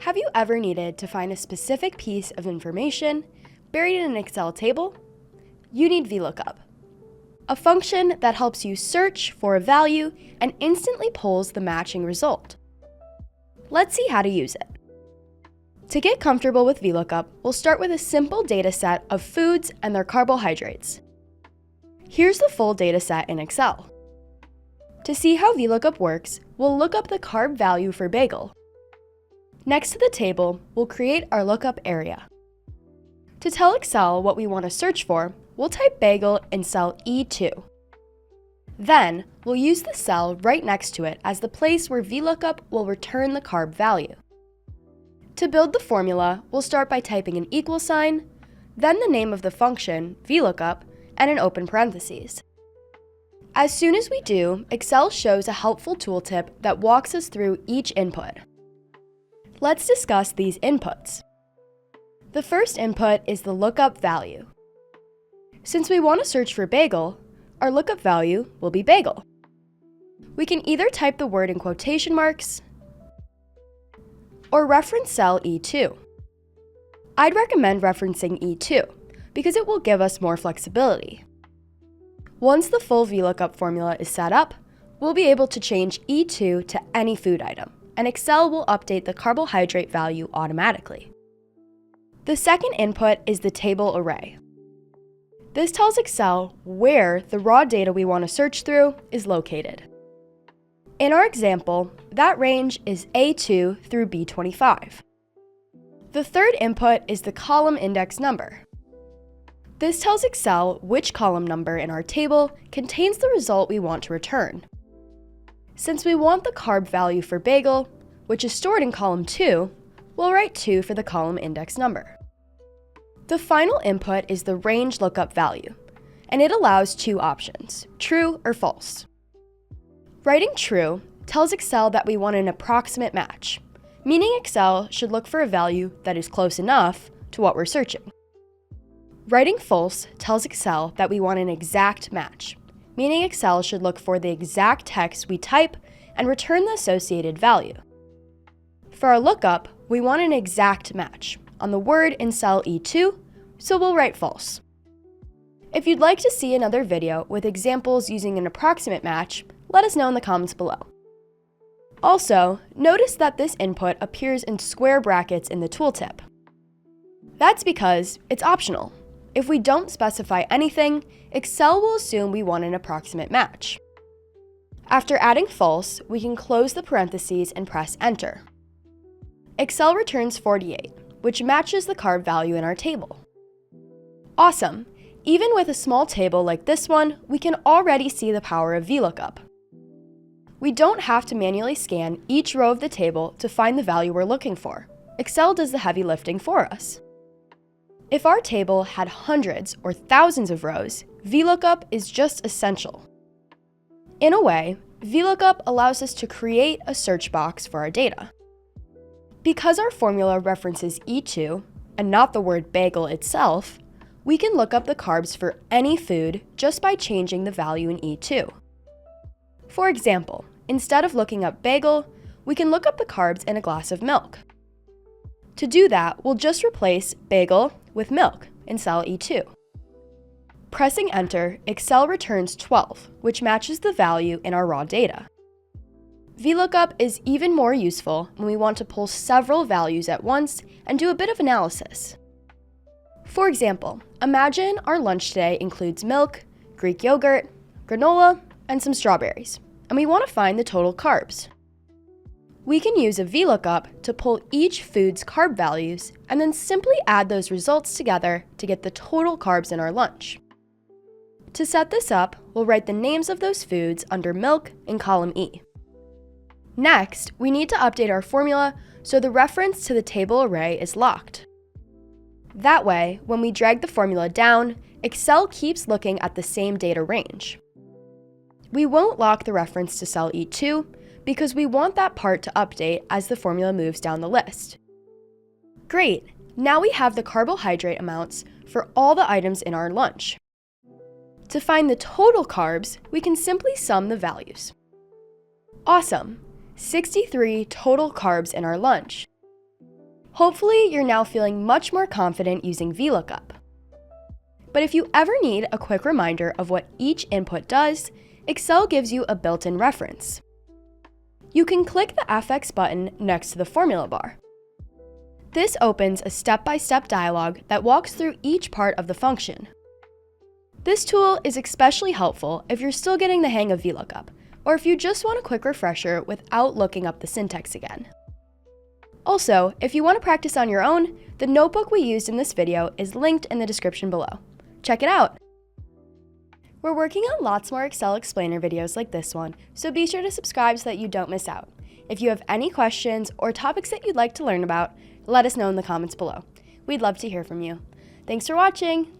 Have you ever needed to find a specific piece of information buried in an Excel table? You need Vlookup, a function that helps you search for a value and instantly pulls the matching result. Let's see how to use it. To get comfortable with Vlookup, we'll start with a simple data set of foods and their carbohydrates. Here's the full data set in Excel. To see how Vlookup works, we'll look up the carb value for bagel. Next to the table, we'll create our lookup area. To tell Excel what we want to search for, we'll type bagel in cell E2. Then, we'll use the cell right next to it as the place where Vlookup will return the carb value. To build the formula, we'll start by typing an equal sign, then the name of the function, Vlookup, and an open parentheses. As soon as we do, Excel shows a helpful tooltip that walks us through each input. Let's discuss these inputs. The first input is the lookup value. Since we want to search for bagel, our lookup value will be bagel. We can either type the word in quotation marks or reference cell E2. I'd recommend referencing E2 because it will give us more flexibility. Once the full Vlookup formula is set up, we'll be able to change E2 to any food item, and Excel will update the carbohydrate value automatically. The second input is the table array. This tells Excel where the raw data we want to search through is located. In our example, that range is A2 through B25. The third input is the column index number. This tells Excel which column number in our table contains the result we want to return. Since we want the carb value for bagel, which is stored in column 2, we'll write 2 for the column index number. The final input is the range lookup value, and it allows two options, true or false. Writing true tells Excel that we want an approximate match, meaning Excel should look for a value that is close enough to what we're searching. Writing false tells Excel that we want an exact match, meaning Excel should look for the exact text we type and return the associated value. For our lookup, we want an exact match on the word in cell E2, so we'll write false. If you'd like to see another video with examples using an approximate match, let us know in the comments below. Also, notice that this input appears in square brackets in the tooltip. That's because it's optional. If we don't specify anything, Excel will assume we want an approximate match. After adding false, we can close the parentheses and press Enter. Excel returns 48, which matches the carb value in our table. Awesome! Even with a small table like this one, we can already see the power of Vlookup. We don't have to manually scan each row of the table to find the value we're looking for. Excel does the heavy lifting for us. If our table had hundreds or thousands of rows, Vlookup is just essential. In a way, Vlookup allows us to create a search box for our data. Because our formula references E2, and not the word bagel itself, we can look up the carbs for any food just by changing the value in E2. For example, instead of looking up bagel, we can look up the carbs in a glass of milk. To do that, we'll just replace bagel with milk in cell E2. Pressing Enter, Excel returns 12, which matches the value in our raw data. Vlookup is even more useful when we want to pull several values at once and do a bit of analysis. For example, imagine our lunch today includes milk, Greek yogurt, granola, and some strawberries, and we want to find the total carbs. We can use a Vlookup to pull each food's carb values and then simply add those results together to get the total carbs in our lunch. To set this up, we'll write the names of those foods under milk in column E. Next, we need to update our formula so the reference to the table array is locked. That way, when we drag the formula down, Excel keeps looking at the same data range. We won't lock the reference to cell E2 because we want that part to update as the formula moves down the list. Great! Now we have the carbohydrate amounts for all the items in our lunch. To find the total carbs, we can simply sum the values. Awesome! 63 total carbs in our lunch. Hopefully, you're now feeling much more confident using Vlookup. But if you ever need a quick reminder of what each input does, Excel gives you a built-in reference. You can click the FX button next to the formula bar. This opens a step-by-step dialog that walks through each part of the function. This tool is especially helpful if you're still getting the hang of Vlookup, or if you just want a quick refresher without looking up the syntax again. Also, if you want to practice on your own, the notebook we used in this video is linked in the description below. Check it out! We're working on lots more Excel explainer videos like this one, so be sure to subscribe so that you don't miss out. If you have any questions or topics that you'd like to learn about, let us know in the comments below. We'd love to hear from you. Thanks for watching!